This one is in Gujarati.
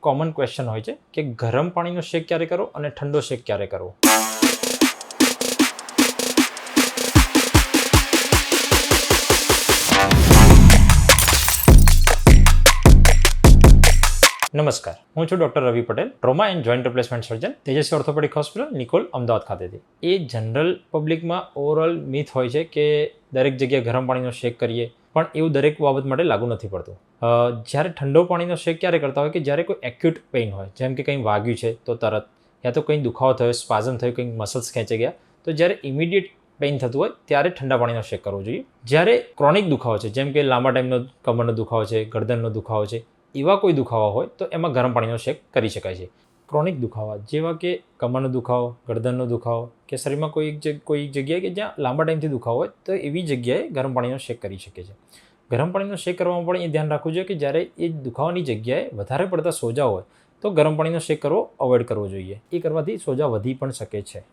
કોમન ક્વેશ્ચન હોય છે કે ગરમ પાણીનો શેક ક્યારે કરવો અને ઠંડો શેક ક્યારે કરવો. નમસ્કાર, હું છું doctor Ravi Patel, trauma and joint replacement સર્જન, તેજસ્વી ઓર્થોપેડિક હોસ્પિટલ, નિકોલ, અમદાવાદ ખાતેથી. એ જનરલ પબ્લિકમાં ઓવરઓલ મિથ હોય છે કે દરેક જગ્યાએ ગરમ પાણીનો શેક કરીએ, પણ એવું દરેક બાબત માટે લાગુ નથી પડતું. જ્યારે ઠંડો પાણીનો શેક ક્યારે કરતા હોય કે જ્યારે કોઈ એક્યુટ પેઇન હોય, જેમ કે કંઈ વાગ્યું છે તો તરત, યા તો કંઈ દુખાવો થયો, સ્પાઝમ થયું, કંઈક મસલ્સ ખેંચી ગયા, તો જ્યારે ઇમિડિયેટ પેઇન થતું હોય ત્યારે ઠંડા પાણીનો શેક કરવો જોઈએ. જ્યારે ક્રોનિક દુખાવો છે, જેમ કે લાંબા ટાઈમનો કમરનો દુખાવો છે, ગરદનનો દુખાવો છે, એવા કોઈ દુખાવા હોય તો એમાં ગરમ પાણીનો શેક કરી શકાય છે. ક્રોનિક દુખાવા જેવા કે કમરનો દુખાવો, ગરદનનો દુખાવો કે શરીરમાં કોઈ જગ્યાએ કે જ્યાં લાંબા ટાઈમથી દુખાવો હોય તો એવી જગ્યાએ ગરમ પાણીનો શેક કરી શકે છે. ગરમ પાણીનો શેક કરવામાં પણ એ ધ્યાન રાખવું જોઈએ કે જ્યારે એ દુખાવાની જગ્યાએ વધારે પડતા સોજા હોય તો ગરમ પાણીનો શેક કરવો અવોઇડ કરવો જોઈએ. એ કરવાથી સોજા વધી પણ શકે છે.